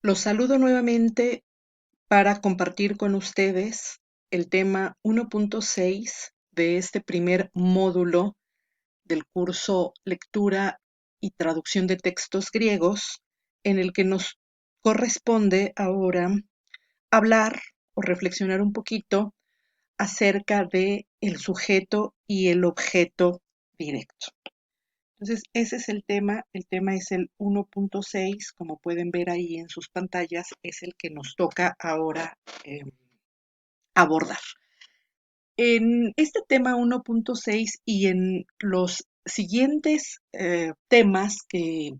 Los saludo nuevamente para compartir con ustedes el tema 1.6 de este primer módulo del curso Lectura y Traducción de Textos Griegos, en el que nos corresponde ahora hablar o reflexionar un poquito acerca de el sujeto y el objeto directo. Entonces, ese es el tema es el 1.6, como pueden ver ahí en sus pantallas, es el que nos toca ahora abordar. En este tema 1.6 y en los siguientes temas que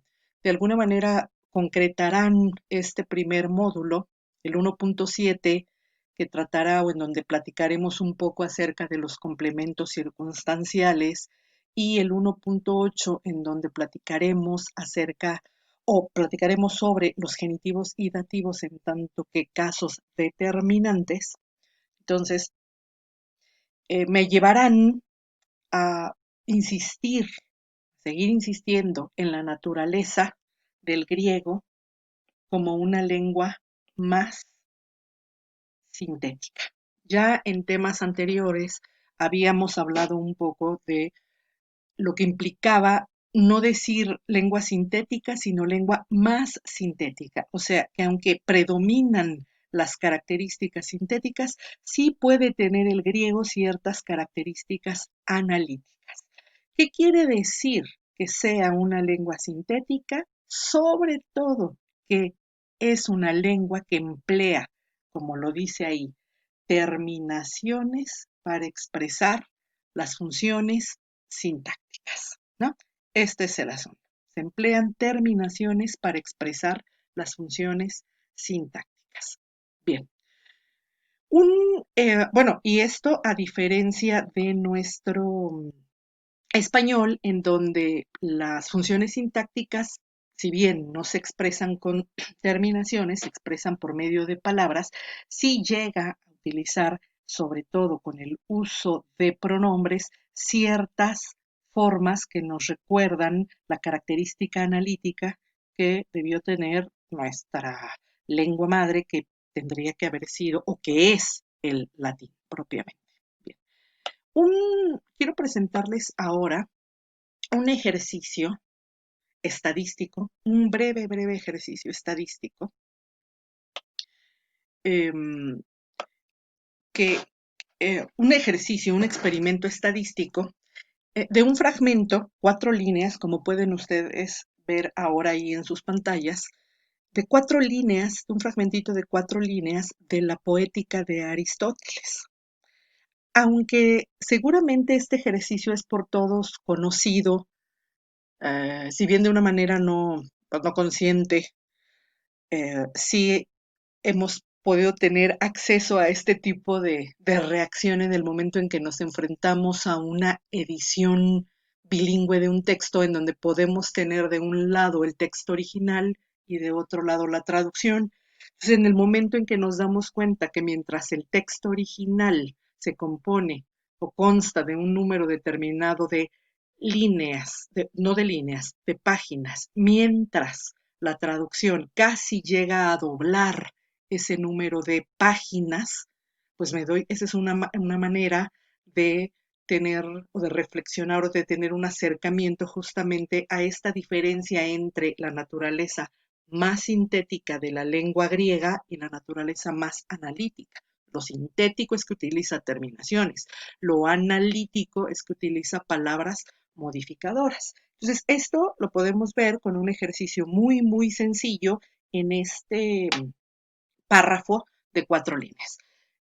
de alguna manera concretarán este primer módulo, el 1.7, que tratará o en donde platicaremos un poco acerca de los complementos circunstanciales, y el 1.8, en donde platicaremos acerca o platicaremos sobre los genitivos y dativos en tanto que casos determinantes. Entonces, me llevarán a insistir, seguir insistiendo en la naturaleza del griego como una lengua más sintética. Ya en temas anteriores habíamos hablado un poco de lo que implicaba no decir lengua sintética, sino lengua más sintética. O sea, que aunque predominan las características sintéticas, sí puede tener el griego ciertas características analíticas. ¿Qué quiere decir que sea una lengua sintética? Sobre todo que es una lengua que emplea, como lo dice ahí, terminaciones para expresar las funciones sintácticas, ¿no? Este es el asunto. Se emplean terminaciones para expresar las funciones sintácticas. Bien. Bueno, y esto a diferencia de nuestro español, en donde las funciones sintácticas, si bien no se expresan con terminaciones, se expresan por medio de palabras, sí llega a utilizar, sobre todo con el uso de pronombres, ciertas formas que nos recuerdan la característica analítica que debió tener nuestra lengua madre, que tendría que haber sido o que es el latín propiamente. Bien. Quiero presentarles ahora un ejercicio estadístico, un breve ejercicio estadístico, eh, un ejercicio, un experimento estadístico de un fragmento, 4 líneas, como pueden ustedes ver ahora ahí en sus pantallas, de 4 líneas, un fragmentito de 4 líneas de la Poética de Aristóteles. Aunque seguramente este ejercicio es por todos conocido, si bien de una manera pues no consciente, sí hemos podido tener acceso a este tipo de reacción en el momento en que nos enfrentamos a una edición bilingüe de un texto en donde podemos tener de un lado el texto original y de otro lado la traducción. Entonces, en el momento en que nos damos cuenta que mientras el texto original se compone o consta de un número determinado de líneas, no de líneas, de páginas, mientras la traducción casi llega a doblar ese número de páginas, pues esa es una manera de tener o de reflexionar o de tener un acercamiento justamente a esta diferencia entre la naturaleza más sintética de la lengua griega y la naturaleza más analítica. Lo sintético es que utiliza terminaciones, lo analítico es que utiliza palabras modificadoras. Entonces, esto lo podemos ver con un ejercicio muy sencillo en este párrafo de 4 líneas.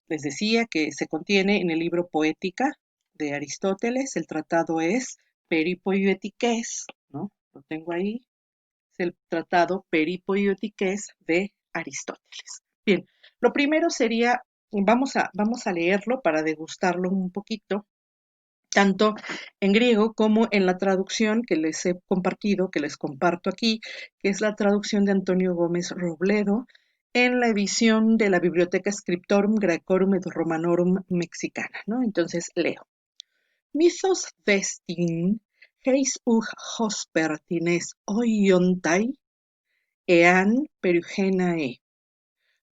Les decía que se contiene en el libro Poética de Aristóteles. El tratado es Peripoietikés, ¿no? Lo tengo ahí. Es el tratado Peripoietikés de Aristóteles. Bien, lo primero sería, vamos a leerlo para degustarlo un poquito, tanto en griego como en la traducción que les he compartido, que les comparto aquí, que es la traducción de Antonio Gómez Robledo, en la edición de la Biblioteca Scriptorum Graecorum et Romanorum mexicana, ¿no? Entonces leo. Mythos vestin heis ug hospertines oiontai ean perugenae,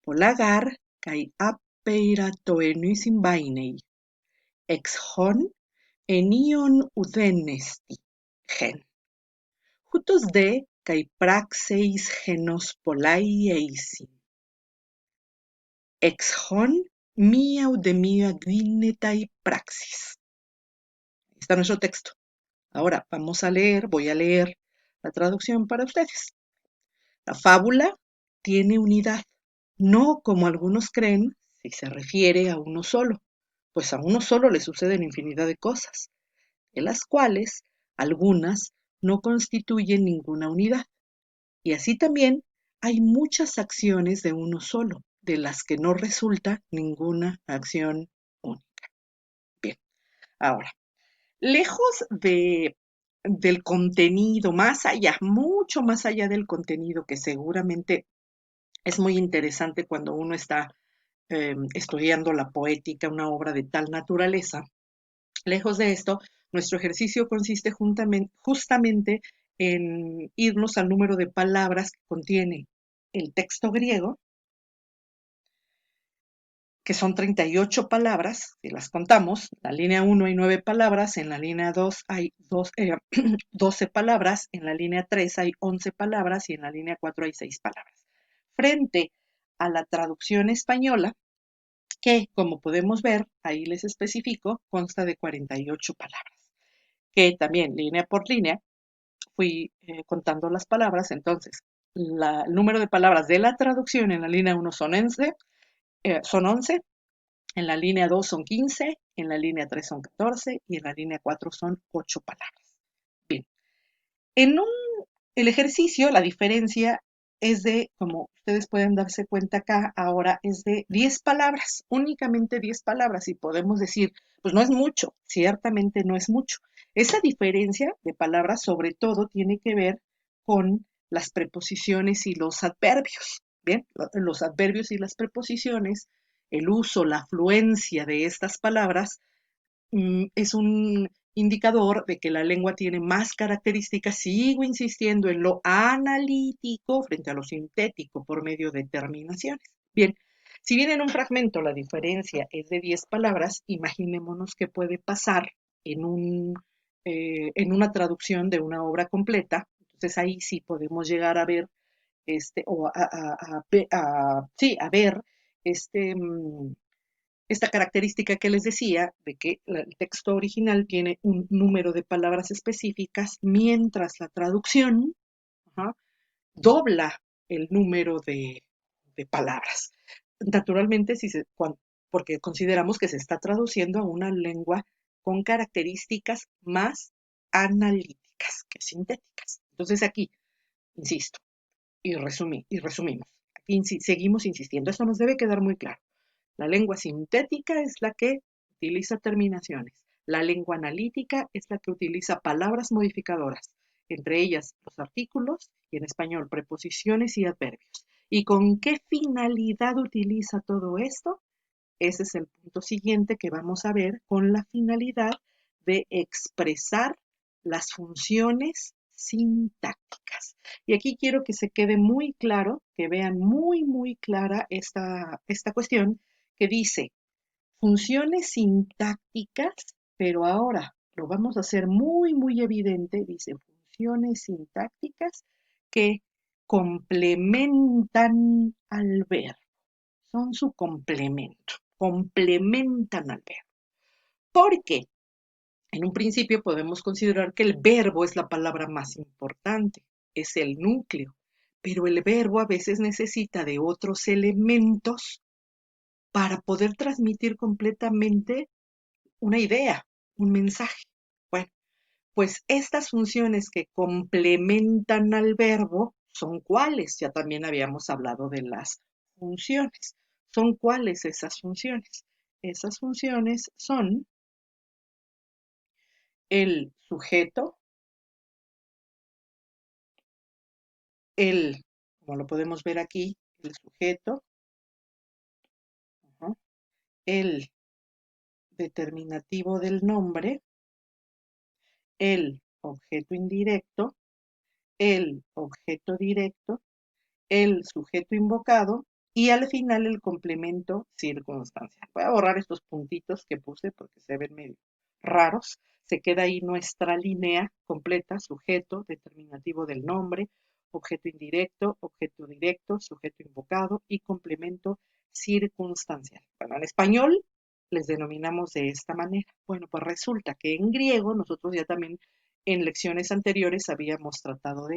polagar kai apeiratoenui symbainei, ex hon enion udenesti gen. Hutos de kai praxeis genos polai eisin. Ex hon mia udemia dinetai praxis. Ahí está nuestro texto. Ahora vamos a leer, voy a leer la traducción para ustedes. La fábula tiene unidad, no como algunos creen si se refiere a uno solo, pues a uno solo le suceden infinidad de cosas, de las cuales algunas no constituyen ninguna unidad. Y así también hay muchas acciones de uno solo, de las que no resulta ninguna acción única. Bien, ahora, lejos del contenido, más allá, mucho más allá del contenido, que seguramente es muy interesante cuando uno está estudiando la poética, una obra de tal naturaleza. Lejos de esto, nuestro ejercicio consiste justamente en irnos al número de palabras que contiene el texto griego, que son 38 palabras, si las contamos. En la línea 1 hay 9 palabras, en la línea 2 hay 12 palabras, en la línea 3 hay 11 palabras y en la línea 4 hay 6 palabras. Frente a la traducción española, que como podemos ver, ahí les especifico, consta de 48 palabras, que también línea por línea fui contando las palabras. Entonces, el número de palabras de la traducción en la línea 1 son 11, en la línea 2 son 15, en la línea 3 son 14 y en la línea 4 son 8 palabras. Bien, en el ejercicio, la diferencia es de, como ustedes pueden darse cuenta acá, ahora es de 10 palabras, únicamente 10 palabras, y podemos decir, pues no es mucho, ciertamente no es mucho. Esa diferencia de palabras sobre todo tiene que ver con las preposiciones y los adverbios. Bien, los adverbios y las preposiciones, el uso, la afluencia de estas palabras es un indicador de que la lengua tiene más características. Sigo insistiendo en lo analítico frente a lo sintético por medio de terminaciones. Bien, si bien en un fragmento la diferencia es de 10 palabras, imaginémonos qué puede pasar en una traducción de una obra completa. Entonces ahí sí podemos llegar a ver o sí, a ver este, esta característica que les decía de que el texto original tiene un número de palabras específicas, mientras la traducción dobla el número de palabras. Naturalmente, porque consideramos que se está traduciendo a una lengua con características más analíticas que sintéticas. Entonces aquí, insisto, y resumimos. Aquí seguimos insistiendo. Esto nos debe quedar muy claro. La lengua sintética es la que utiliza terminaciones. La lengua analítica es la que utiliza palabras modificadoras, entre ellas los artículos y en español preposiciones y adverbios. ¿Y con qué finalidad utiliza todo esto? Ese es el punto siguiente que vamos a ver, con la finalidad de expresar las funciones sintácticas. Y aquí quiero que se quede muy claro, que vean muy clara esta cuestión que dice funciones sintácticas, pero ahora lo vamos a hacer muy evidente, dice funciones sintácticas que complementan al verbo, son su complemento, complementan al verbo. Porque en un principio podemos considerar que el verbo es la palabra más importante, es el núcleo, pero el verbo a veces necesita de otros elementos para poder transmitir completamente una idea, un mensaje. Bueno, pues estas funciones que complementan al verbo son cuáles. Ya también habíamos hablado de las funciones. ¿Son cuáles esas funciones? Esas funciones son el sujeto, como lo podemos ver aquí, el sujeto, uh-huh, el determinativo del nombre, el objeto indirecto, el objeto directo el sujeto invocado y al final el complemento circunstancial. Voy a borrar estos puntitos que puse porque se ven medio raros. Se queda ahí nuestra línea completa, sujeto, determinativo del nombre, objeto indirecto, objeto directo, sujeto invocado y complemento circunstancial. Bueno, en español les denominamos de esta manera. Bueno, pues resulta que en griego nosotros ya también en lecciones anteriores habíamos tratado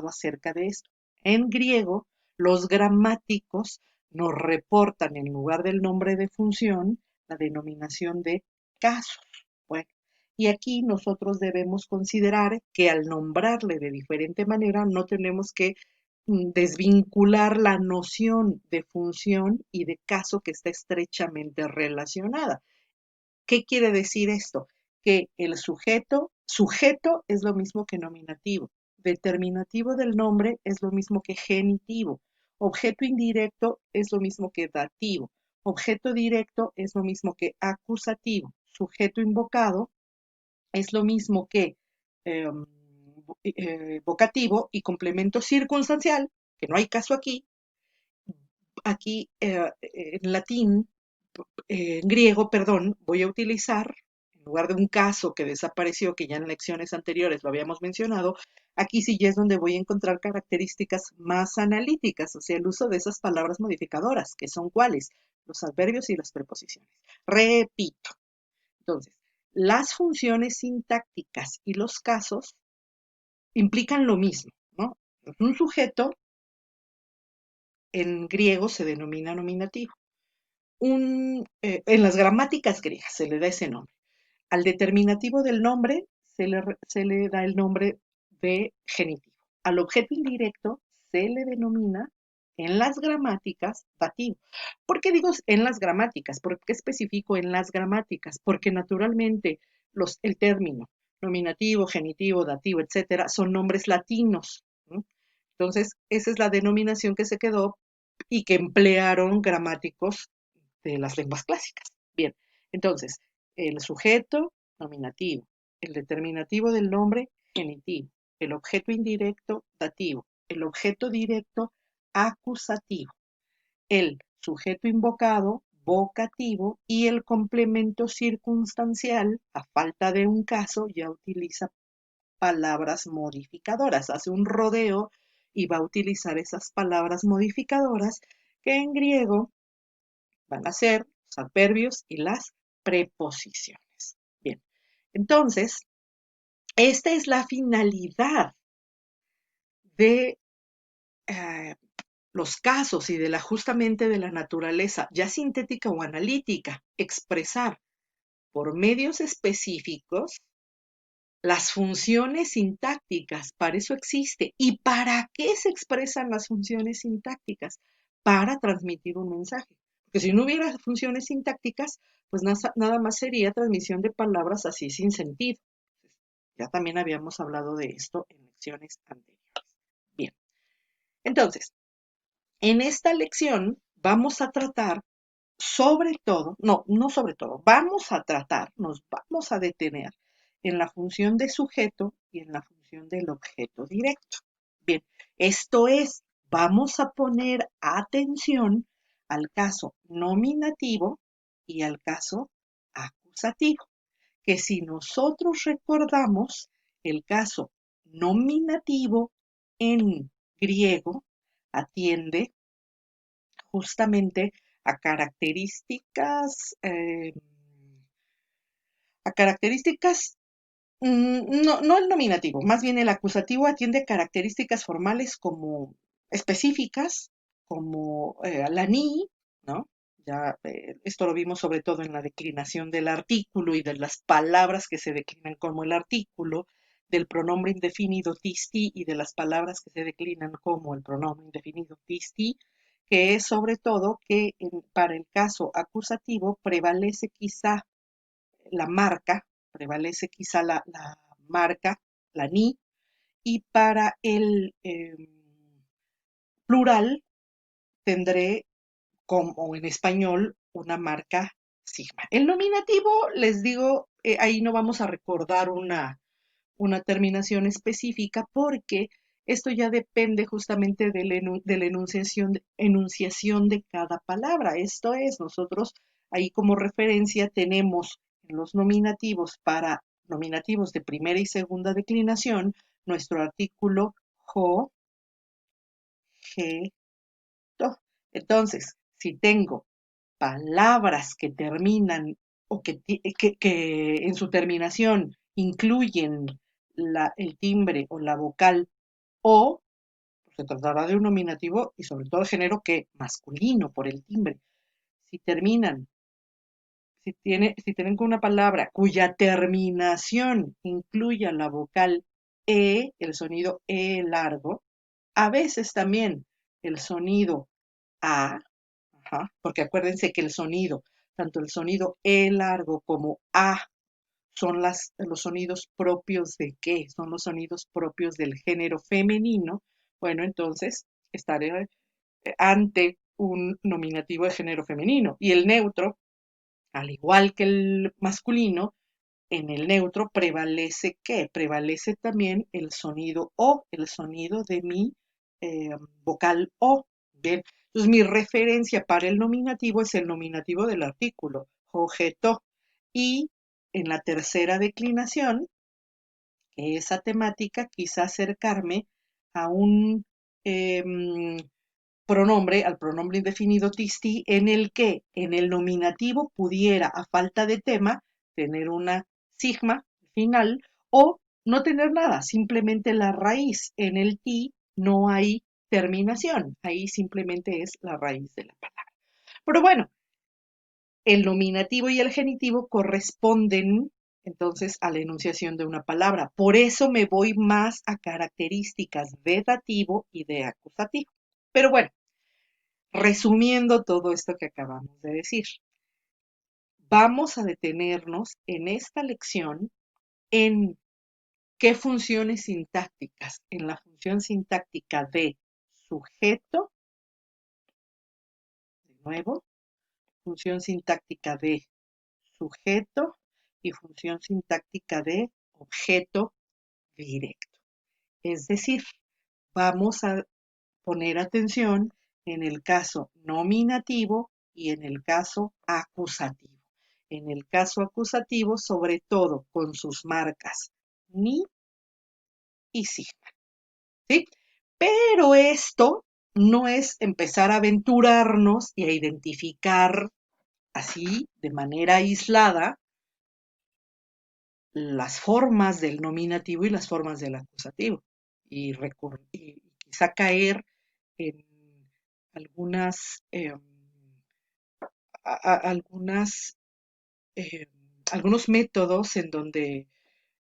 acerca de esto. En griego, los gramáticos nos reportan en lugar del nombre de función la denominación de casos. Bueno, y aquí nosotros debemos considerar que al nombrarle de diferente manera no tenemos que desvincular la noción de función y de caso que está estrechamente relacionada. ¿Qué quiere decir esto? Que el sujeto es lo mismo que nominativo, determinativo del nombre es lo mismo que genitivo, objeto indirecto es lo mismo que dativo, objeto directo es lo mismo que acusativo, sujeto invocado es lo mismo que eh, vocativo y complemento circunstancial, que no hay caso aquí. Aquí en latín, en griego, perdón, voy a utilizar, en lugar de un caso que desapareció, que ya en lecciones anteriores lo habíamos mencionado, aquí sí ya es donde voy a encontrar características más analíticas, o sea, el uso de esas palabras modificadoras, que son cuáles, los adverbios y las preposiciones. Repito, entonces, las funciones sintácticas y los casos implican lo mismo, ¿no? Un sujeto en griego se denomina nominativo. En las gramáticas griegas se le da ese nombre. Al determinativo del nombre se le da el nombre de genitivo. Al objeto indirecto se le denomina en las gramáticas dativo. ¿Por qué digo en las gramáticas? ¿Por qué especifico en las gramáticas? Porque naturalmente el término nominativo, genitivo, dativo, etcétera, son nombres latinos, ¿no? Entonces, esa es la denominación que se quedó y que emplearon gramáticos de las lenguas clásicas. Bien, entonces, el sujeto, nominativo, el determinativo del nombre, genitivo, el objeto indirecto, dativo, el objeto directo, acusativo, el sujeto invocado, vocativo y el complemento circunstancial, a falta de un caso, ya utiliza palabras modificadoras, hace un rodeo y va a utilizar esas palabras modificadoras que en griego van a ser los adverbios y las preposiciones. Bien, entonces, esta es la finalidad de los casos y de justamente de la naturaleza, ya sintética o analítica, expresar por medios específicos las funciones sintácticas. Para eso existe. ¿Y para qué se expresan las funciones sintácticas? Para transmitir un mensaje. Porque si no hubiera funciones sintácticas, pues nada más sería transmisión de palabras así sin sentido. Ya también habíamos hablado de esto en lecciones anteriores. Bien, entonces, en esta lección vamos a tratar sobre todo, no sobre todo, nos vamos a detener en la función de sujeto y en la función del objeto directo. Bien, esto es, vamos a poner atención al caso nominativo y al caso acusativo, que si nosotros recordamos el caso nominativo en griego atiende justamente a características, a características, no el nominativo, más bien el acusativo atiende a características formales como específicas, como la ni, ¿no? Ya esto lo vimos sobre todo en la declinación del artículo y de las palabras que se declinan como el artículo, del pronombre indefinido tisti y de las palabras que se declinan como el pronombre indefinido tisti, que es sobre todo que para el caso acusativo prevalece quizá la marca, prevalece quizá la marca, la ni, y para el plural tendré como en español una marca sigma. El nominativo, les digo, ahí no vamos a recordar una terminación específica porque Esto ya depende justamente de la enunciación de cada palabra. Esto es, nosotros ahí como referencia tenemos en los nominativos para nominativos de primera y segunda declinación nuestro artículo jo, je, to. Entonces, si tengo palabras que terminan o que en su terminación incluyen el timbre o la vocal o, pues se tratará de un nominativo y sobre todo de género que masculino por el timbre. Si terminan, si tienen una palabra cuya terminación incluya la vocal el sonido e largo, a veces también el sonido a, ajá, porque acuérdense que el sonido, tanto el sonido e largo como a, son los sonidos propios de qué, son los sonidos propios del género femenino. Bueno, entonces estaré ante un nominativo de género femenino. Y el neutro, al igual que el masculino, en el neutro prevalece qué? Prevalece también el sonido o, el sonido de mi vocal o. Bien, entonces mi referencia para el nominativo es el nominativo del artículo, objeto. Y en la tercera declinación, que esa temática, quizá acercarme a un pronombre, al pronombre indefinido tisti, en el que en el nominativo pudiera, a falta de tema, tener una sigma final o no tener nada, simplemente la raíz. En el ti no hay terminación, ahí simplemente es la raíz de la palabra. Pero bueno, el nominativo y el genitivo corresponden entonces a la enunciación de una palabra. Por eso me voy más a características de dativo y de acusativo. Pero bueno, resumiendo todo esto que acabamos de decir, vamos a detenernos en esta lección en qué funciones sintácticas, en la función sintáctica de sujeto, de nuevo, función sintáctica de sujeto y función sintáctica de objeto directo. Es decir, vamos a poner atención en el caso nominativo y en el caso acusativo. En el caso acusativo, sobre todo con sus marcas ni y sigma, ¿sí? Pero esto no es empezar a aventurarnos y a identificar así, de manera aislada, las formas del nominativo y las formas del acusativo. Y quizá caer en algunas, algunas algunos métodos en donde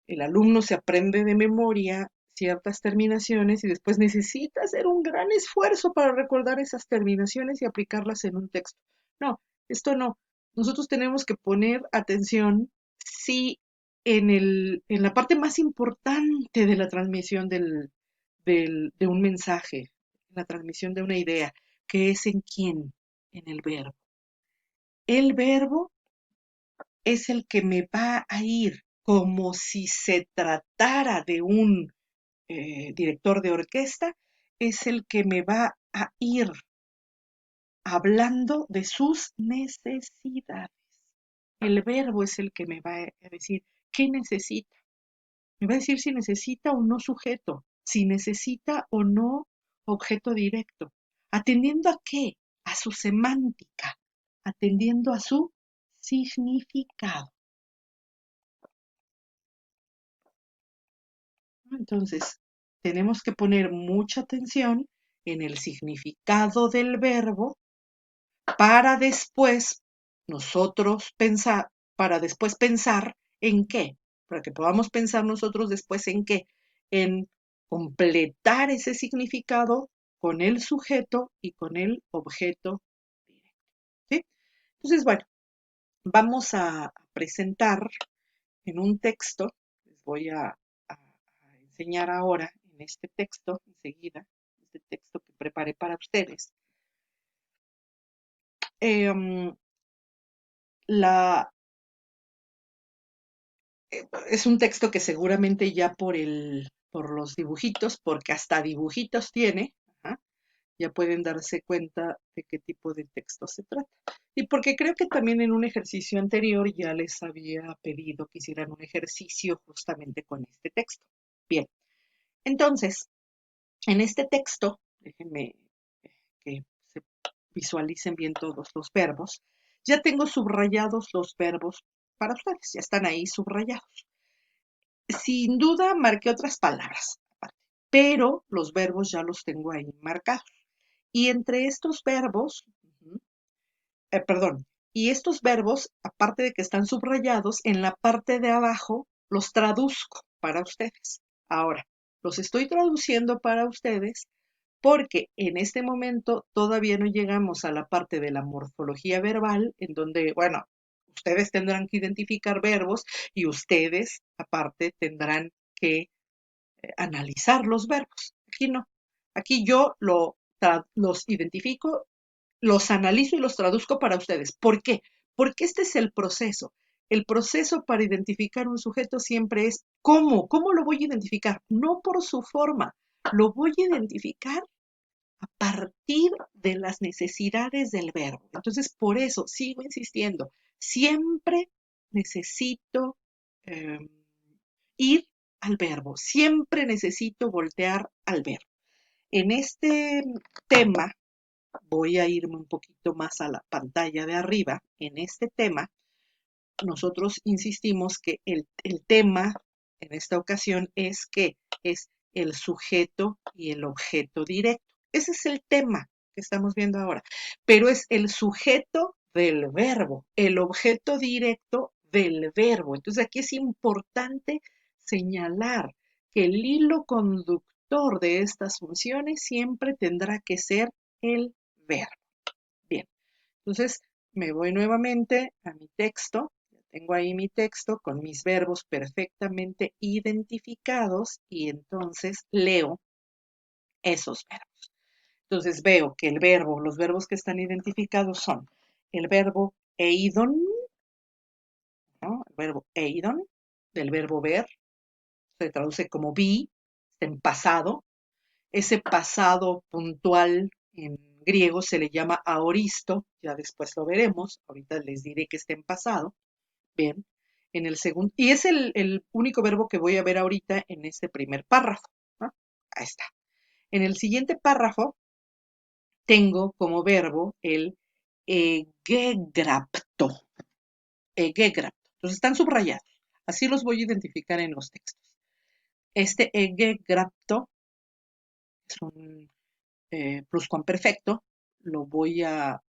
el alumno se aprende de memoria ciertas terminaciones y después necesita hacer un gran esfuerzo para recordar esas terminaciones y aplicarlas en un texto. No, esto no. Nosotros tenemos que poner atención sí en la parte más importante de la transmisión de un mensaje, la transmisión de una idea, que es en quién, en el verbo. El verbo es el que me va a ir como si se tratara de un director de orquesta, es el que me va a ir hablando de sus necesidades. El verbo es el que me va a decir qué necesita. Me va a decir si necesita o no sujeto, si necesita o no objeto directo. ¿Atendiendo a qué? A su semántica, atendiendo a su significado. Entonces, tenemos que poner mucha atención en el significado del verbo para después nosotros pensar, para después pensar en qué, para que podamos pensar nosotros después en qué, en completar ese significado con el sujeto y con el objeto directo. ¿Sí? Entonces, bueno, vamos a presentar en un texto, les voy a enseñar ahora en este texto, enseguida, este texto que preparé para ustedes. La, es un texto que seguramente ya por por los dibujitos, porque hasta dibujitos tiene. Ajá, ya pueden darse cuenta de qué tipo de texto se trata. Y porque creo que también en un ejercicio anterior ya les había pedido que hicieran un ejercicio justamente con este texto. Bien, entonces, en este texto, déjenme que se visualicen bien todos los verbos, ya tengo subrayados los verbos para ustedes, ya están ahí subrayados. Sin duda marqué otras palabras, pero los verbos ya los tengo ahí marcados. Y entre estos verbos, perdón, y estos verbos, aparte de que están subrayados, en la parte de abajo los traduzco para ustedes. Ahora, los estoy traduciendo para ustedes porque en este momento todavía no llegamos a la parte de la morfología verbal, en donde, bueno, ustedes tendrán que identificar verbos y ustedes, aparte, tendrán que analizar los verbos. Aquí no. Aquí yo los identifico, los analizo y los traduzco para ustedes. ¿Por qué? Porque este es el proceso. El proceso para identificar un sujeto siempre es ¿cómo? ¿Cómo lo voy a identificar? No por su forma. Lo voy a identificar a partir de las necesidades del verbo. Entonces, por eso sigo insistiendo, siempre necesito eh, ir al verbo, siempre necesito voltear al verbo. En este tema, voy a irme un poquito más a la pantalla de arriba. En este tema, nosotros insistimos que el tema en esta ocasión es que es el sujeto y el objeto directo. Ese es el tema que estamos viendo ahora, pero es el sujeto del verbo, el objeto directo del verbo. Entonces aquí es importante señalar que el hilo conductor de estas funciones siempre tendrá que ser el verbo. Bien, entonces me voy nuevamente a mi texto. Tengo ahí mi texto con mis verbos perfectamente identificados y entonces leo esos verbos. Entonces veo que los verbos que están identificados son el verbo eidon, ¿no? El verbo eidon, del verbo ver, se traduce como vi, en pasado. Ese pasado puntual en griego se le llama aoristo, ya después lo veremos, ahorita les diré que está en pasado. Bien, en el segundo, y es el único verbo que voy a ver ahorita en este primer párrafo, ¿no? Ahí está. En el siguiente párrafo tengo como verbo el egegrapto. Egegrapto. Entonces están subrayados. Así los voy a identificar en los textos. Este egegrapto es un pluscuamperfecto. Lo voy a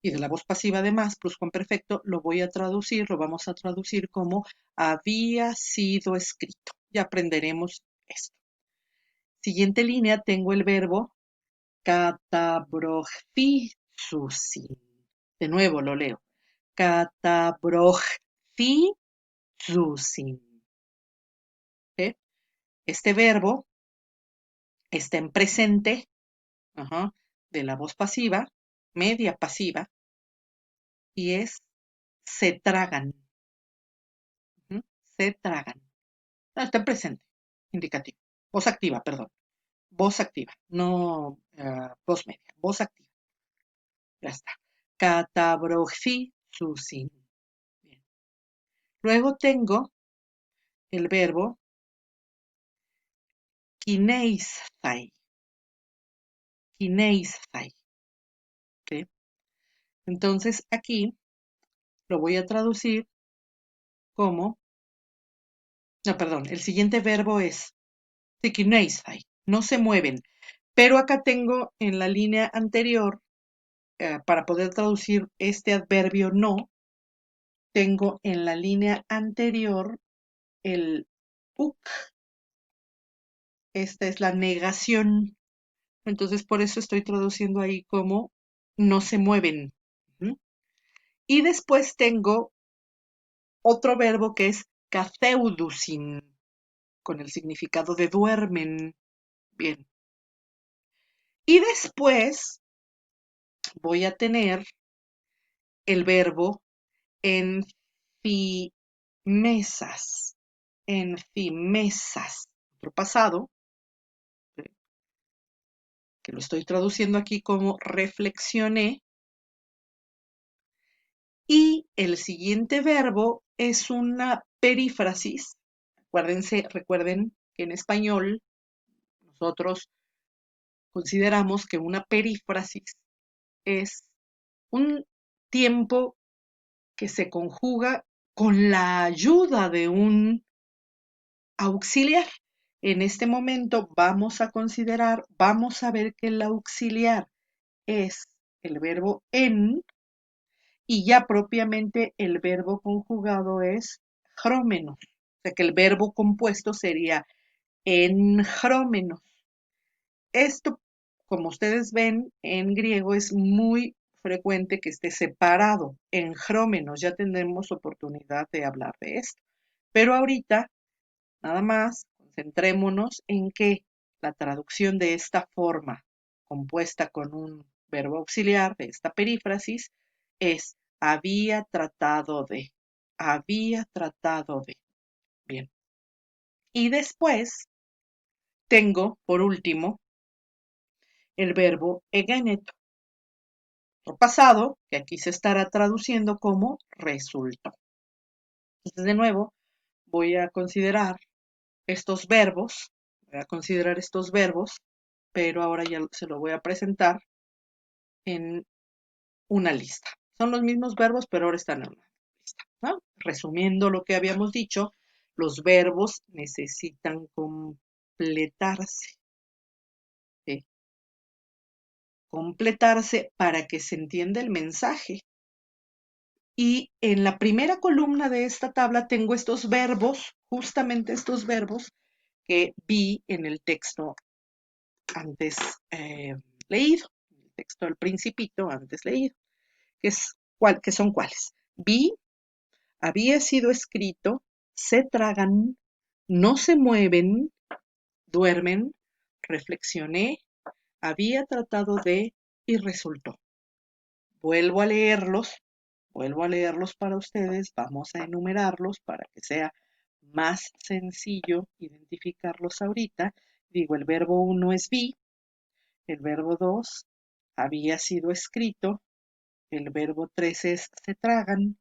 y de la voz pasiva además, pluscuamperfecto, lo voy a traducir, lo vamos a traducir como había sido escrito. Ya aprenderemos esto. Siguiente línea tengo el verbo catabrojfisusin. De nuevo lo leo. Catabrojfisusin. ¿Sí? Este verbo está en presente, ajá, de la voz pasiva, media pasiva, y es se tragan. Se tragan. No, está en presente, indicativo. Voz activa, perdón. Voz activa, no voz media, voz activa. Ya está. Catabrojfisusin. Bien. Luego tengo el verbo kineisthai. Kineisthai. ¿Sí? Entonces aquí lo voy a traducir como, no, perdón, el siguiente verbo es kineisthai. No se mueven. Pero acá tengo en la línea anterior, para poder traducir este adverbio no, tengo en la línea anterior el uk. Esta es la negación. Entonces, por eso estoy traduciendo ahí como no se mueven. Y después tengo otro verbo que es catheudusin, con el significado de duermen. Bien. Y después voy a tener el verbo enfimesas. enfimesas. Otro pasado, que lo estoy traduciendo aquí como reflexioné. Y el siguiente verbo es una perífrasis. Recuerden que en español nosotros consideramos que una perífrasis es un tiempo que se conjuga con la ayuda de un auxiliar. En este momento vamos a ver que el auxiliar es el verbo en y ya propiamente el verbo conjugado es hrómenos. O sea que el verbo compuesto sería enhrómenos. Esto, como ustedes ven, en griego es muy frecuente que esté separado en hrómenos. Ya tendremos oportunidad de hablar de esto. Pero ahorita, nada más, concentrémonos en que la traducción de esta forma, compuesta con un verbo auxiliar, de esta perífrasis, es había tratado de. Bien. Y después tengo, por último, el verbo egeneto, por pasado, que aquí se estará traduciendo como resultó. Entonces, de nuevo, voy a considerar estos verbos, pero ahora ya se lo voy a presentar en una lista. Son los mismos verbos, pero ahora están en una lista, ¿no? Resumiendo lo que habíamos dicho, los verbos necesitan completarse. ¿Sí? Completarse para que se entienda el mensaje. Y en la primera columna de esta tabla tengo estos verbos, justamente estos verbos que vi en el texto antes leído, el texto del Principito antes leído, que son cuáles. Vi, había sido escrito, se tragan, no se mueven, duermen, reflexioné, había tratado de y resultó. Vuelvo a leerlos para ustedes, vamos a enumerarlos para que sea más sencillo identificarlos ahorita. Digo, el verbo 1 es vi, el verbo 2 había sido escrito, el verbo 3 es se tragan,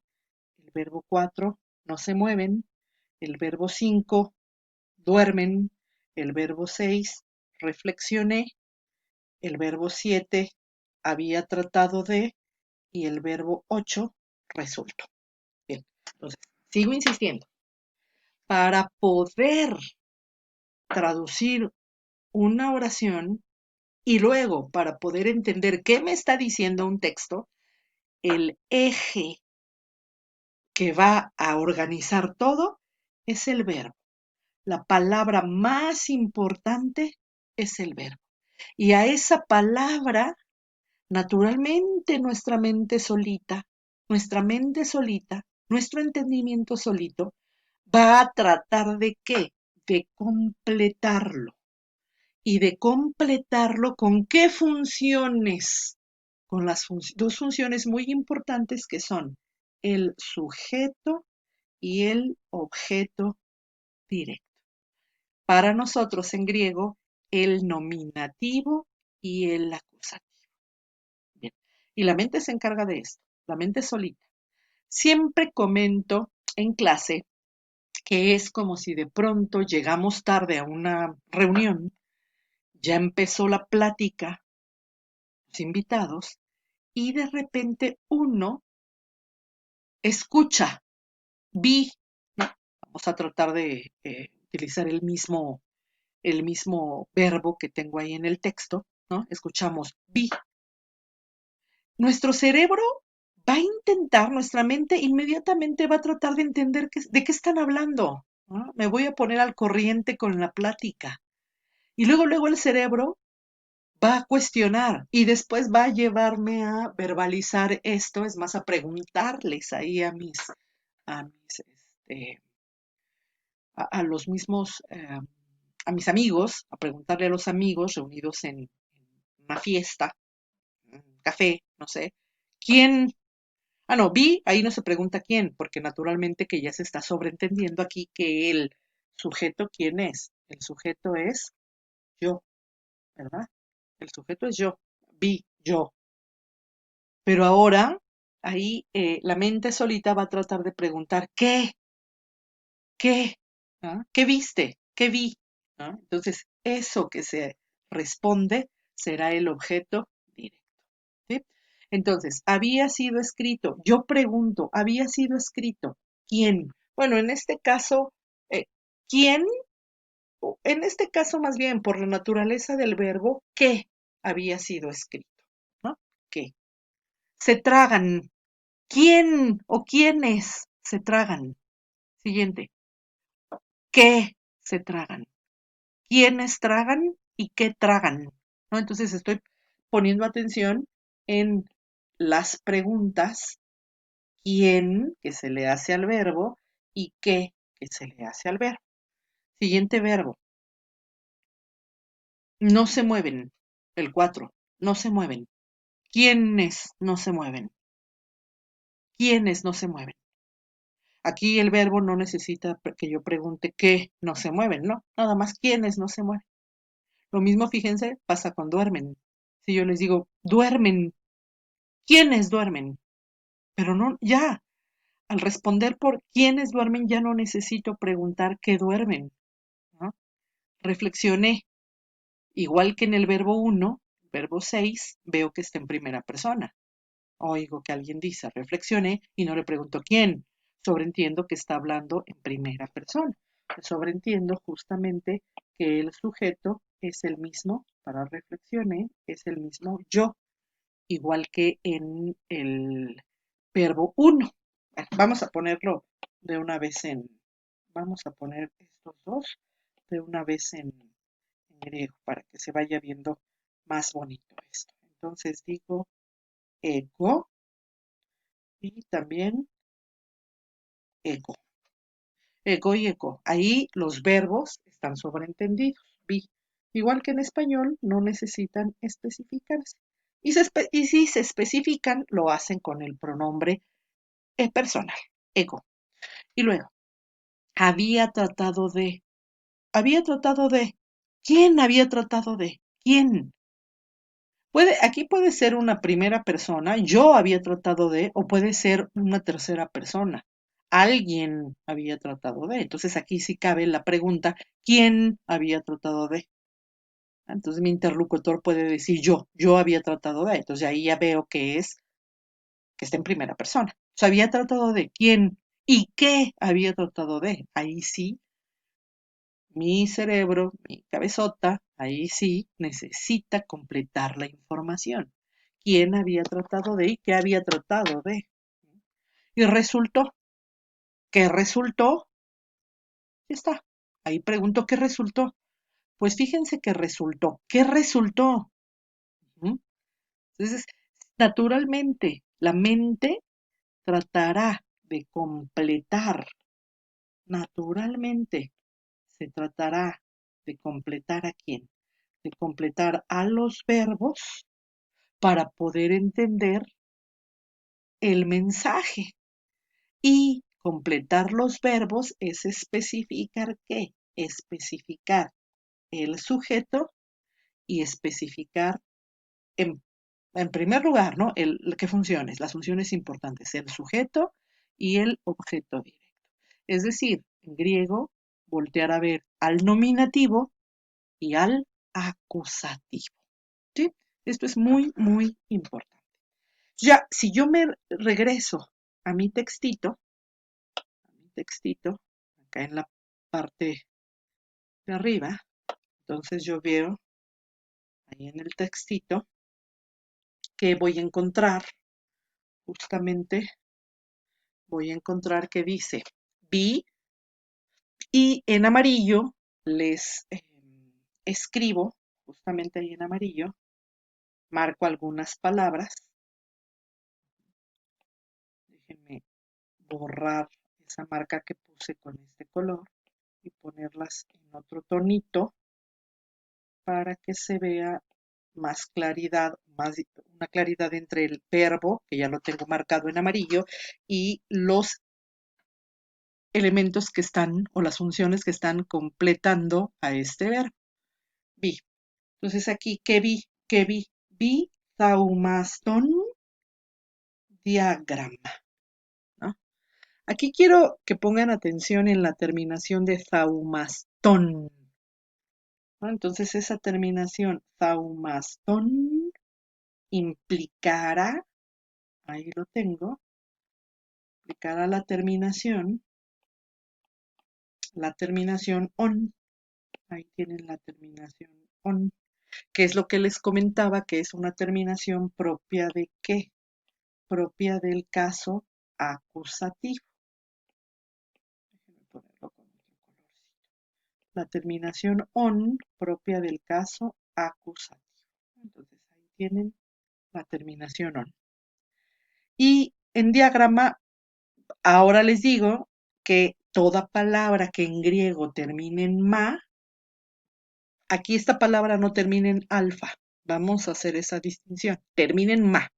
el verbo 4 no se mueven, el verbo 5 duermen, el verbo 6 reflexioné, el verbo 7 había tratado de y el verbo 8 resultó. Bien, entonces, sigo insistiendo. Para poder traducir una oración y luego para poder entender qué me está diciendo un texto, el eje que va a organizar todo es el verbo. La palabra más importante es el verbo. Y a esa palabra, naturalmente nuestra mente solita, nuestro entendimiento solito, va a tratar de qué? De completarlo. ¿Y de completarlo con qué funciones? Con las dos funciones muy importantes que son el sujeto y el objeto directo. Para nosotros en griego, el nominativo y el acusativo. Bien. Y la mente se encarga de esto, la mente solita. Siempre comento en clase que es como si de pronto llegamos tarde a una reunión, ya empezó la plática, los invitados, y de repente uno escucha, vi, ¿no? Vamos a tratar de utilizar el mismo verbo que tengo ahí en el texto, ¿no? Escuchamos, vi. Nuestro cerebro va a intentar, nuestra mente inmediatamente va a tratar de entender de qué están hablando, ¿no? Me voy a poner al corriente con la plática. Y luego el cerebro va a cuestionar y después va a llevarme a verbalizar esto, es más, a preguntarles ahí a mis, a los mismos, a mis amigos, a preguntarle a los amigos reunidos en una fiesta, un café, no sé, ¿quién? Ah, no, vi, ahí no se pregunta quién, porque naturalmente que ya se está sobreentendiendo aquí que ¿Sujeto quién es? El sujeto es yo, ¿verdad? El sujeto es yo, vi, yo. Pero ahora, ahí la mente solita va a tratar de preguntar, ¿qué? ¿Qué? ¿Ah? ¿Qué viste? ¿Qué vi? ¿Ah? Entonces, eso que se responde será el objeto directo. ¿Sí? Entonces, había sido escrito. Yo pregunto, ¿había sido escrito? ¿Quién? Bueno, en este caso, ¿quién? En este caso, más bien, por la naturaleza del verbo, ¿qué había sido escrito? ¿No? ¿Qué? Se tragan. ¿Quién o quiénes se tragan? Siguiente. ¿Qué se tragan? ¿Quiénes tragan y qué tragan? ¿No? Entonces estoy poniendo atención en las preguntas, quién, que se le hace al verbo, y qué, que se le hace al verbo. Siguiente verbo. No se mueven. El 4. No se mueven. ¿Quiénes no se mueven? ¿Quiénes no se mueven? Aquí el verbo no necesita que yo pregunte qué no se mueven, ¿no? Nada más quiénes no se mueven. Lo mismo, fíjense, pasa con duermen. Si yo les digo, duermen, ¿quiénes duermen? Pero no, ya, al responder por quiénes duermen, ya no necesito preguntar qué duermen, ¿no? Reflexioné, igual que en el verbo uno, verbo 6, veo que está en primera persona. Oigo que alguien dice, reflexioné y no le pregunto quién. Sobreentiendo que está hablando en primera persona. Sobreentiendo justamente que el sujeto es el mismo, para reflexioné, es el mismo yo, igual que en el verbo uno. Vamos a ponerlo de una vez vamos a poner estos dos de una vez en griego para que se vaya viendo más bonito esto. Entonces digo ego y también ego. Ego y eco. Ahí los verbos están sobreentendidos. Vi. Igual que en español, no necesitan especificarse. Y si se especifican, lo hacen con el pronombre personal, ego. Y luego, había tratado de. Había tratado de. ¿Quién había tratado de? ¿Quién? Aquí puede ser una primera persona, yo había tratado de, o puede ser una tercera persona. Alguien había tratado de. Entonces aquí sí cabe la pregunta, ¿quién había tratado de? Entonces mi interlocutor puede decir yo había tratado de. Entonces ahí ya veo que está en primera persona. O sea, había tratado de quién y qué había tratado de. Ahí sí, mi cerebro, mi cabezota, ahí sí necesita completar la información. ¿Quién había tratado de y qué había tratado de? Y resultó. ¿Qué resultó? Ya está. Ahí pregunto, ¿qué resultó? Pues fíjense que resultó. ¿Qué resultó? Entonces, naturalmente, la mente tratará de completar, naturalmente, se tratará de completar a quién, de completar a los verbos para poder entender el mensaje. Y completar los verbos es especificar qué, especificar el sujeto y especificar en, en primer lugar, ¿no? ¿Qué funciones? Las funciones importantes, el sujeto y el objeto directo. Es decir, en griego, voltear a ver al nominativo y al acusativo. ¿Sí? Esto es muy, muy importante. Ya, si yo me regreso a mi textito, acá en la parte de arriba, entonces yo veo ahí en el textito que voy a encontrar, justamente voy a encontrar que dice vi y en amarillo les escribo, justamente ahí en amarillo, marco algunas palabras. Déjenme borrar esa marca que puse con este color y ponerlas en otro tonito para que se vea más claridad, una claridad entre el verbo, que ya lo tengo marcado en amarillo, y los elementos que están o las funciones que están completando a este verbo. Vi. Entonces aquí, ¿qué vi? ¿Qué vi? Vi thaumaston diagrama, ¿no? Aquí quiero que pongan atención en la terminación de thaumaston, ¿no? Entonces esa terminación thaumaston implicará, ahí lo tengo, implicará la terminación on, ahí tienen la terminación on, que es lo que les comentaba, que es una terminación propia de qué, propia del caso acusativo. Déjenme ponerlo con otro colorcito. La terminación on propia del caso acusativo. Entonces ahí tienen la terminación on. Y en diagrama, ahora les digo que toda palabra que en griego termine en ma, aquí esta palabra no termina en alfa. Vamos a hacer esa distinción. Termina en ma.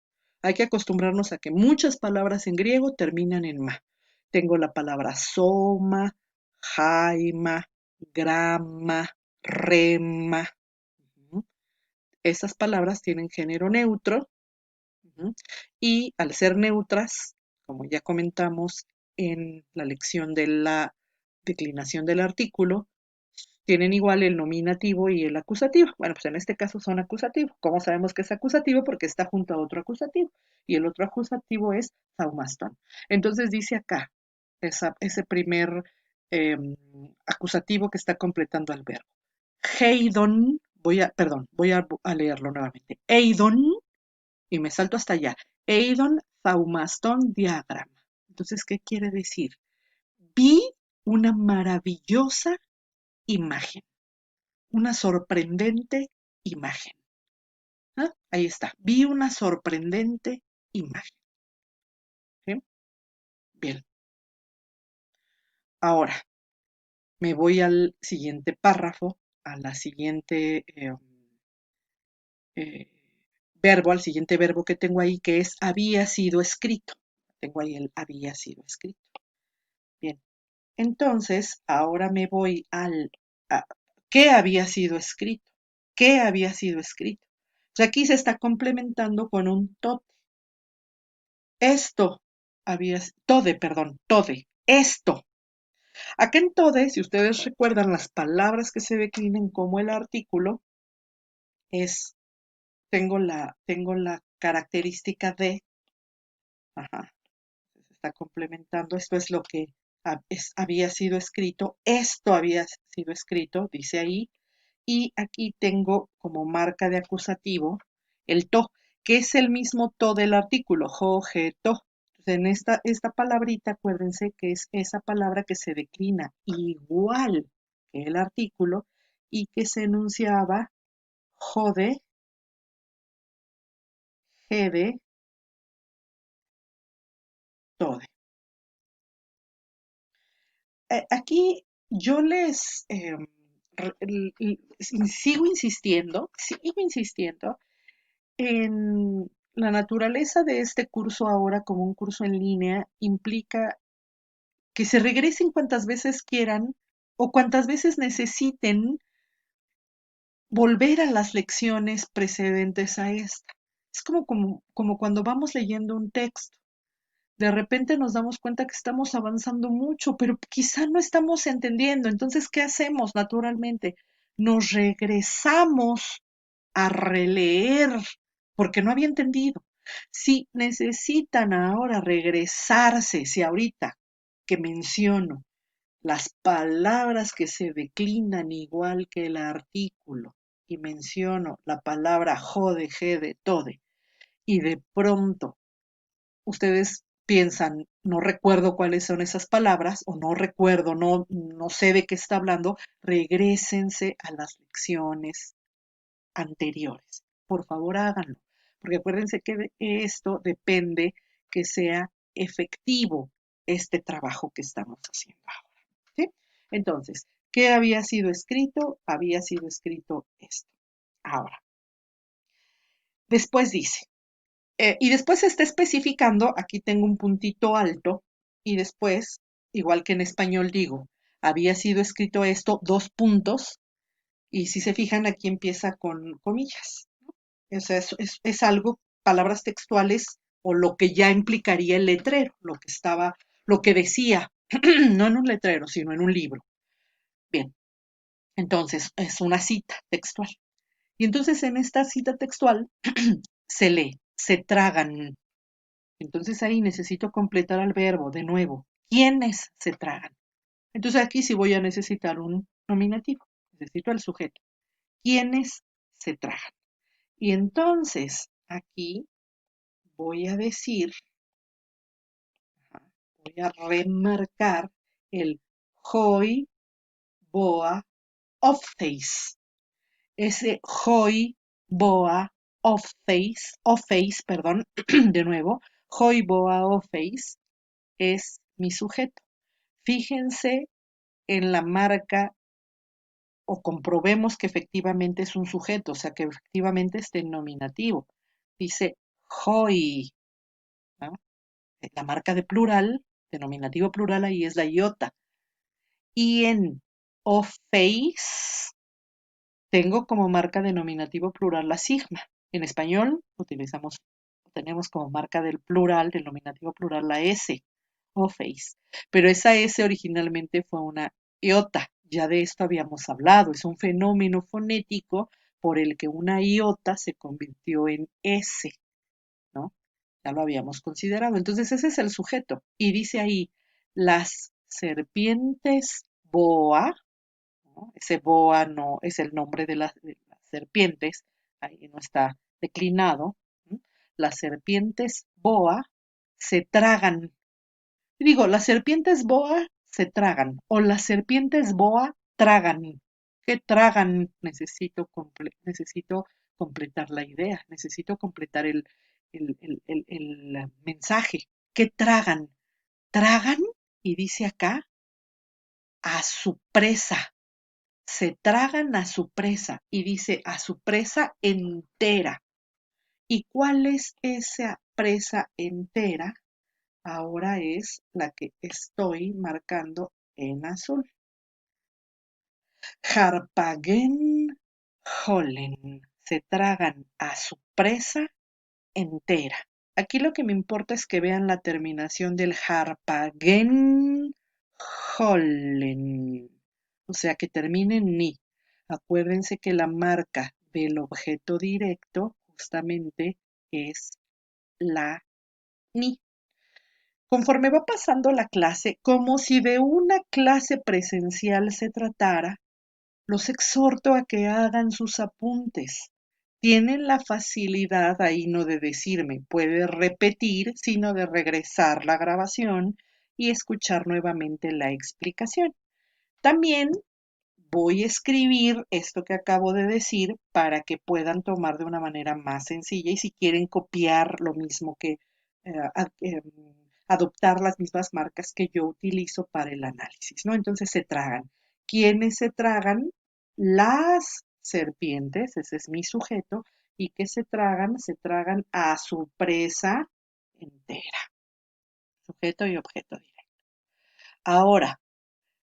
Hay que acostumbrarnos a que muchas palabras en griego terminan en ma. Tengo la palabra soma, jaima, grama, rema. Esas palabras tienen género neutro. Y al ser neutras, como ya comentamos en la lección de la declinación del artículo, tienen igual el nominativo y el acusativo. Bueno, pues en este caso son acusativos. ¿Cómo sabemos que es acusativo? Porque está junto a otro acusativo. Y el otro acusativo es thaumaston. Entonces dice acá, ese primer acusativo que está completando al verbo. Heidon, voy a leerlo nuevamente. Eidon, y me salto hasta allá. Eidon thaumaston diagrama. Entonces, ¿qué quiere decir? Vi una maravillosa imagen, una sorprendente imagen. ¿Ah? Ahí está, vi una sorprendente imagen. ¿Sí? Bien, ahora me voy al siguiente párrafo, a la siguiente eh, verbo, al siguiente verbo que tengo ahí, que es había sido escrito. Tengo ahí el había sido escrito. Bien, entonces ahora me voy a, ¿qué había sido escrito? ¿Qué había sido escrito? O sea, aquí se está complementando con un tote. Esto tode, esto. Acá en tode, si ustedes recuerdan las palabras que se declinen como el artículo, es, tengo la característica de, ajá, se está complementando, esto es lo que había sido escrito, esto había sido escrito, dice ahí, y aquí tengo como marca de acusativo el to, que es el mismo to del artículo, jo, je, to. En esta palabrita, acuérdense que es esa palabra que se declina igual que el artículo y que se enunciaba jode, jede, tode. Aquí yo les sigo insistiendo en la naturaleza de este curso ahora como un curso en línea implica que se regresen cuantas veces quieran o cuantas veces necesiten volver a las lecciones precedentes a esta. Es como cuando vamos leyendo un texto. De repente nos damos cuenta que estamos avanzando mucho, pero quizá no estamos entendiendo. Entonces, ¿qué hacemos naturalmente? Nos regresamos a releer porque no había entendido. Si necesitan ahora regresarse, si ahorita que menciono las palabras que se declinan igual que el artículo y menciono la palabra jode, jede, tode, y de pronto ustedes piensan, no recuerdo cuáles son esas palabras o no recuerdo, no sé de qué está hablando, regrésense a las lecciones anteriores. Por favor, háganlo, porque acuérdense que de esto depende que sea efectivo este trabajo que estamos haciendo ahora. ¿Sí? Entonces, ¿qué había sido escrito? Había sido escrito esto. Ahora, después dice, y después se está especificando, aquí tengo un puntito alto, y después igual que en español digo, había sido escrito esto, dos puntos, y si se fijan aquí empieza con comillas. O sea, es algo, palabras textuales o lo que ya implicaría el letrero, lo que decía, no en un letrero, sino en un libro. Bien, entonces es una cita textual. Y entonces en esta cita textual se lee, se tragan. Entonces ahí necesito completar al verbo de nuevo. ¿Quiénes se tragan? Entonces aquí sí voy a necesitar un nominativo. Necesito el sujeto. ¿Quiénes se tragan? Y entonces aquí voy a decir, voy a remarcar el hoi boa oftheis. Ese hoi boa oftheis, perdón, de nuevo, hoi boa oftheis es mi sujeto. Fíjense en la marca o comprobemos que efectivamente es un sujeto, o sea que efectivamente es en nominativo. Dice hoi, ¿no? La marca de plural, denominativo plural, ahí es la iota. Y en ofeis tengo como marca denominativo plural la sigma. En español tenemos como marca del plural, del nominativo plural, la S, ofeis. Pero esa S originalmente fue una iota. Ya de esto habíamos hablado. Es un fenómeno fonético por el que una iota se convirtió en S, ¿no? Ya lo habíamos considerado. Entonces ese es el sujeto. Y dice ahí, las serpientes boa, ¿no? Ese boa no es el nombre de las serpientes, ahí no está declinado. ¿No? Las serpientes boa se tragan. Digo, las serpientes boa se tragan o las serpientes boa tragan. ¿Qué tragan? Necesito completar la idea, necesito completar el mensaje. ¿Qué tragan? Tragan, y dice acá, a su presa. Se tragan a su presa y dice a su presa entera. ¿Y cuál es esa presa entera? Ahora es la que estoy marcando en azul. Harpagen Hollen. Se tragan a su presa entera. Aquí lo que me importa es que vean la terminación del Harpagen Hollen. O sea, que termine en ni. Acuérdense que la marca del objeto directo justamente es la ni. Conforme va pasando la clase, como si de una clase presencial se tratara, los exhorto a que hagan sus apuntes. Tienen la facilidad ahí no de decirme, puede repetir, sino de regresar la grabación y escuchar nuevamente la explicación. También voy a escribir esto que acabo de decir para que puedan tomar de una manera más sencilla y si quieren copiar lo mismo que eh, adoptar las mismas marcas que yo utilizo para el análisis, ¿no? Entonces se tragan. ¿Quiénes se tragan? Las serpientes, ese es mi sujeto, y que se tragan a su presa entera. Sujeto y objeto directo. Ahora,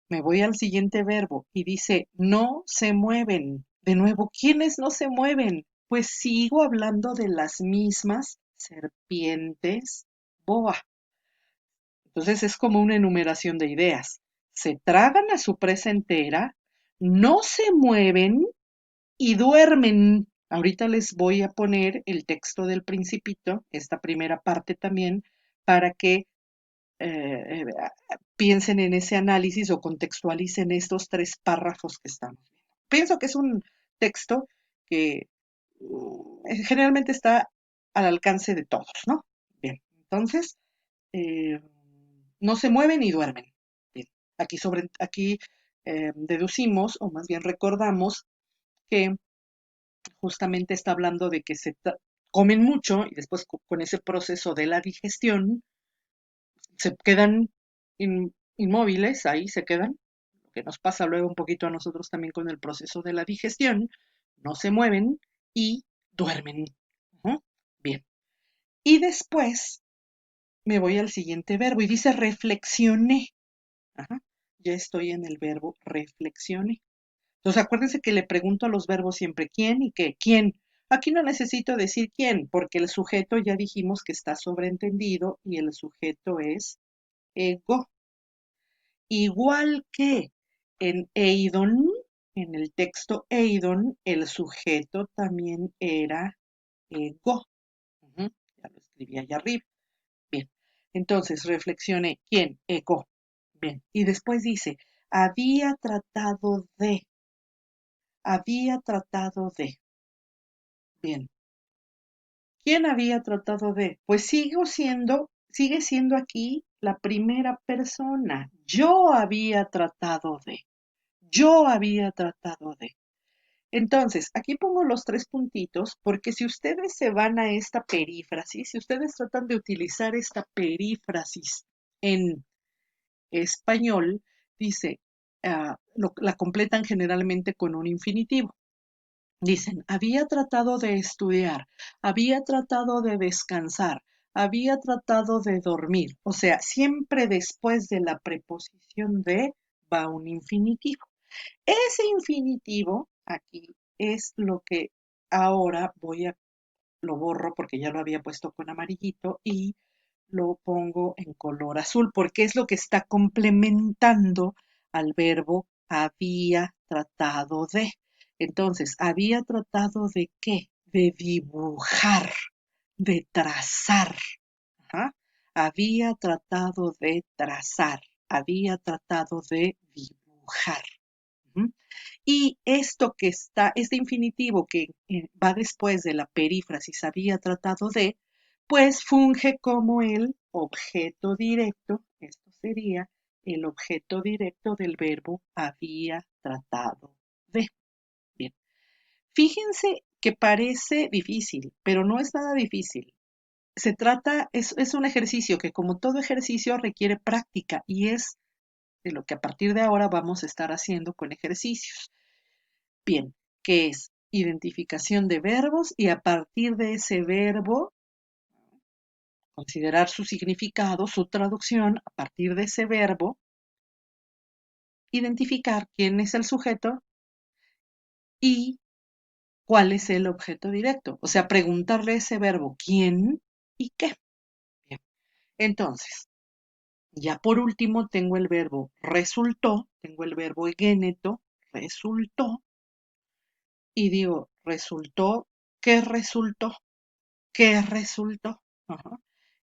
me voy al siguiente verbo y dice, no se mueven. De nuevo, ¿quiénes no se mueven? Pues sigo hablando de las mismas serpientes boa. Entonces es como una enumeración de ideas. Se tragan a su presa entera, no se mueven y duermen. Ahorita les voy a poner el texto del principito, esta primera parte también, para que eh, eh, piensen en ese análisis o contextualicen estos tres párrafos que estamos viendo. Pienso que es un texto que generalmente está al alcance de todos, ¿no? Bien, entonces, eh, no se mueven y duermen. Bien, aquí deducimos, o más bien recordamos, que justamente está hablando de que comen mucho y después con ese proceso de la digestión se quedan inmóviles, ahí se quedan, lo que nos pasa luego un poquito a nosotros también con el proceso de la digestión, no se mueven y duermen. ¿No? Bien. Y después me voy al siguiente verbo y dice reflexioné. Ajá. Ya estoy en el verbo reflexione. Entonces, acuérdense que le pregunto a los verbos siempre quién y qué. ¿Quién? Aquí no necesito decir quién, porque el sujeto ya dijimos que está sobreentendido y el sujeto es ego. Igual que en Eidon, en el texto Eidon, el sujeto también era ego. Ujú, ya lo escribí allá arriba. Bien. Entonces, reflexione quién, ego. Bien. Y después dice, había tratado de. Bien. ¿Quién había tratado de? Pues sigue siendo aquí la primera persona. Yo había tratado de. Yo había tratado de. Entonces, aquí pongo los tres puntitos porque si ustedes se van a esta perífrasis, si ustedes tratan de utilizar esta perífrasis en español, dice, la completan generalmente con un infinitivo. Dicen, había tratado de estudiar, había tratado de descansar, había tratado de dormir. O sea, siempre después de la preposición de va un infinitivo. Ese infinitivo aquí es lo que ahora lo borro porque ya lo había puesto con amarillito y lo pongo en color azul porque es lo que está complementando al verbo había tratado de. Entonces, había tratado de qué? De dibujar, de trazar. Ajá. Había tratado de trazar, había tratado de dibujar. Ujú. Y esto que está, este infinitivo que va después de la perífrasis había tratado de, pues funge como el objeto directo, esto sería el objeto directo del verbo había tratado de. Bien, fíjense que parece difícil, pero no es nada difícil. Es un ejercicio que como todo ejercicio requiere práctica y es de lo que a partir de ahora vamos a estar haciendo con ejercicios. Bien, que es identificación de verbos y a partir de ese verbo considerar su significado, su traducción, a partir de ese verbo, identificar quién es el sujeto y cuál es el objeto directo. O sea, preguntarle a ese verbo quién y qué. Bien. Entonces, ya por último tengo el verbo resultó, tengo el verbo egéneto, resultó, y digo, resultó, ¿qué resultó? ¿Qué resultó? Ajá.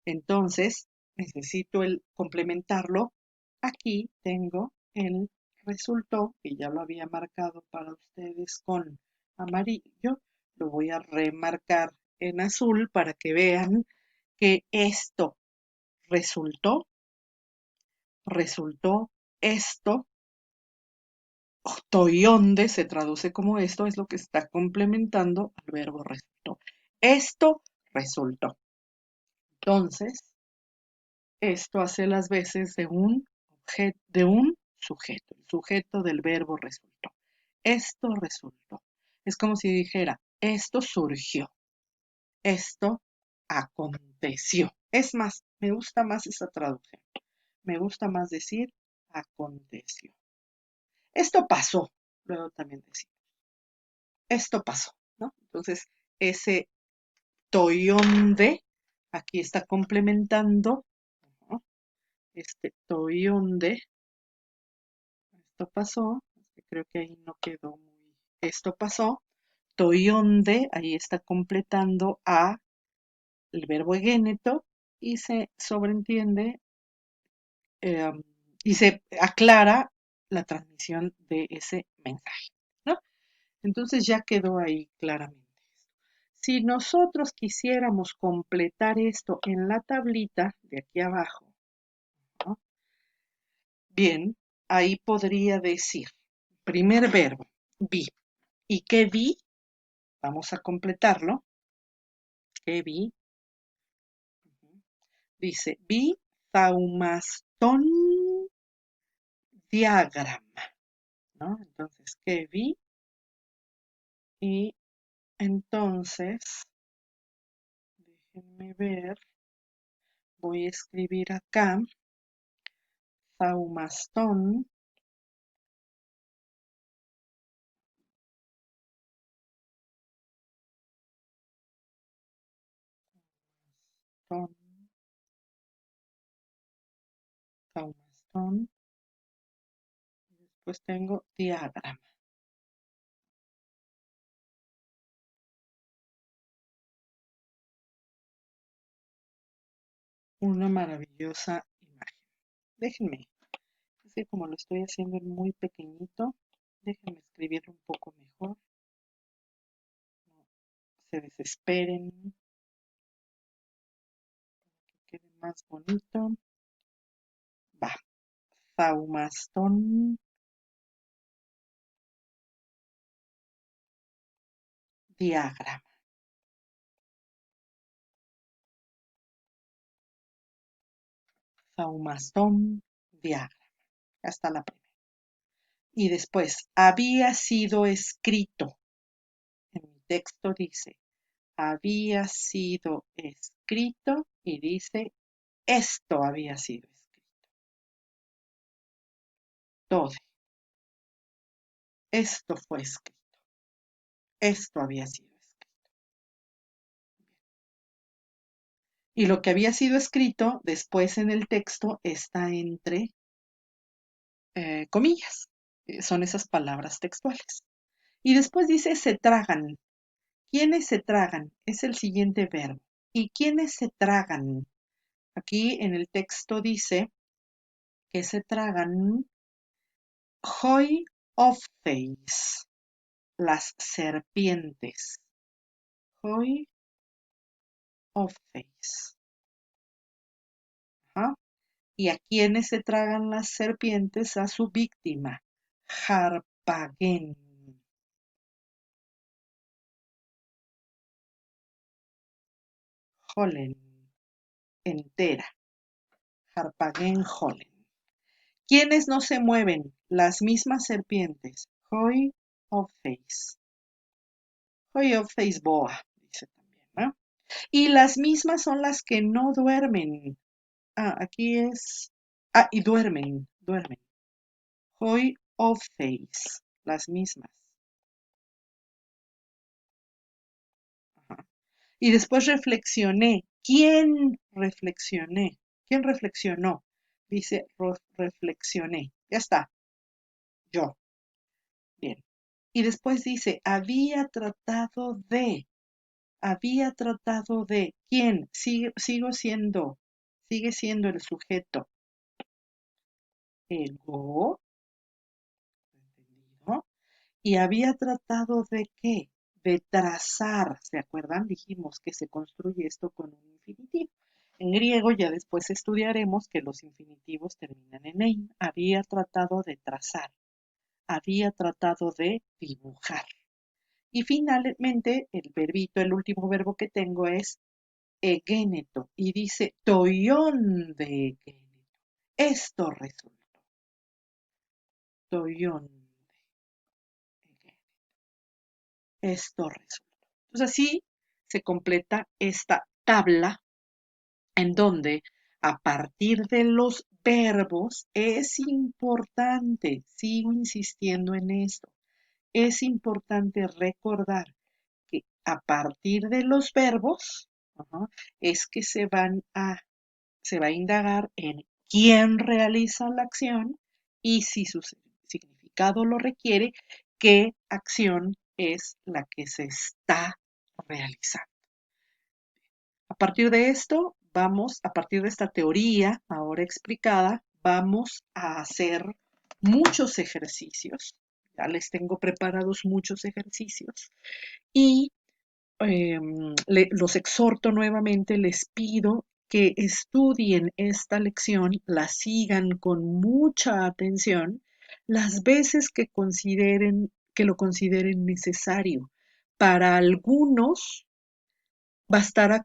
Entonces, necesito el complementarlo. Aquí tengo el resultó, que ya lo había marcado para ustedes con amarillo. Lo voy a remarcar en azul para que vean que esto resultó esto, toionde se traduce como esto, es lo que está complementando al verbo resultó. Esto resultó. Entonces, esto hace las veces de un sujeto, el sujeto del verbo resultó. Esto resultó. Es como si dijera, esto surgió, esto aconteció. Es más, me gusta más esa traducción. Me gusta más decir aconteció. Esto pasó, luego también decimos, esto pasó, ¿no? Entonces, ese toyonde aquí está complementando, ¿no? Este toyonde, esto pasó, creo que ahí no quedó muy, esto pasó, toyonde, ahí está completando a el verbo egéneto y se sobreentiende eh, y se aclara la transmisión de ese mensaje, ¿no? Entonces ya quedó ahí claramente. Si nosotros quisiéramos completar esto en la tablita de aquí abajo, ¿no? Bien, ahí podría decir, primer verbo, vi. ¿Y qué vi? Vamos a completarlo. ¿Qué vi? Dice, vi Thaumaston diagrama, ¿no? Entonces, ¿qué vi? Y entonces, déjenme ver, voy a escribir acá Zaumastón, ton, zaumastón, después tengo diagrama. Una maravillosa imagen. Déjenme, es que como lo estoy haciendo en muy pequeñito, déjenme escribirlo un poco mejor. No se desesperen, que quede más bonito. Va, zaumastón, diagrama. Zaumastón, diagrama. Hasta la primera. Y después, había sido escrito. En mi texto dice, había sido escrito y dice, esto había sido escrito. Todo. Esto fue escrito. Esto había sido escrito. Y lo que había sido escrito después en el texto está entre comillas. Son esas palabras textuales. Y después dice se tragan. ¿Quiénes se tragan? Es el siguiente verbo. ¿Y quiénes se tragan? Aquí en el texto dice que se tragan Hoi of Face, las serpientes. Hoi of Face. Ajá. ¿Y a quiénes se tragan las serpientes? A su víctima, Harpagen. Hollen, entera. Harpagen Hollen. ¿Quiénes no se mueven? Las mismas serpientes. Hoi of Face. Hoi of Face boa, dice también, ¿no? Y las mismas son las que no duermen. Aquí es. Y duermen. Hoi of Face, las mismas. Ajá. Y después reflexioné. ¿Quién reflexioné? ¿Quién reflexionó? Dice, reflexioné. Ya está, yo. Bien. Y después dice, había tratado de, ¿quién? Sigue siendo el sujeto. Ego, ¿entendido? Y había tratado de qué? De trazar, ¿se acuerdan? Dijimos que se construye esto con un infinitivo. En griego ya después estudiaremos que los infinitivos terminan en ein. Había tratado de trazar, había tratado de dibujar. Y finalmente, el verbito, el último verbo que tengo es egéneto. Y dice toión de egéneto. Esto resultó. Toión de egéneto. Esto resultó. Entonces así se completa esta tabla en donde a partir de los verbos es importante, sigo insistiendo en esto, es importante recordar que a partir de los verbos es que se va a indagar en quién realiza la acción y si su significado lo requiere, qué acción es la que se está realizando. A partir de esto, a partir de esta teoría ahora explicada, vamos a hacer muchos ejercicios. Ya les tengo preparados muchos ejercicios y los exhorto nuevamente, les pido que estudien esta lección, la sigan con mucha atención las veces que lo consideren necesario. Para algunos bastará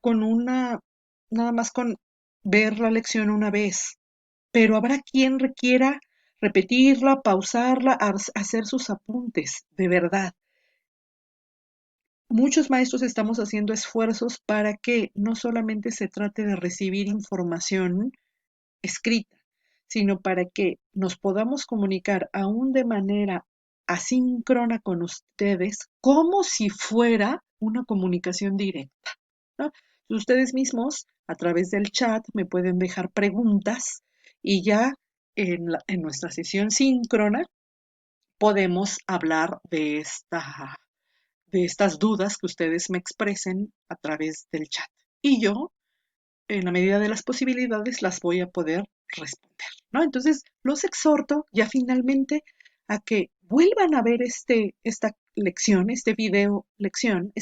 nada más con ver la lección una vez, pero habrá quien requiera repetirla, pausarla, hacer sus apuntes, de verdad. Muchos maestros estamos haciendo esfuerzos para que no solamente se trate de recibir información escrita, sino para que nos podamos comunicar aún de manera asíncrona con ustedes, como si fuera una comunicación directa, ¿no? Ustedes mismos, a través del chat, me pueden dejar preguntas y ya en nuestra sesión síncrona podemos hablar de estas dudas que ustedes me expresen a través del chat. Y yo, en la medida de las posibilidades, las voy a poder responder, ¿no? Entonces, los exhorto ya finalmente a que vuelvan a ver esta lección, este video lección,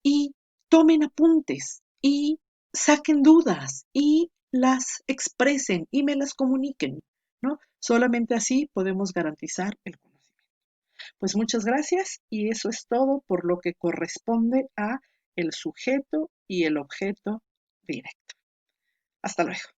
y tomen apuntes y saquen dudas y las expresen y me las comuniquen, ¿no? Solamente así podemos garantizar el conocimiento. Pues muchas gracias y eso es todo por lo que corresponde a el sujeto y el objeto directo. Hasta luego.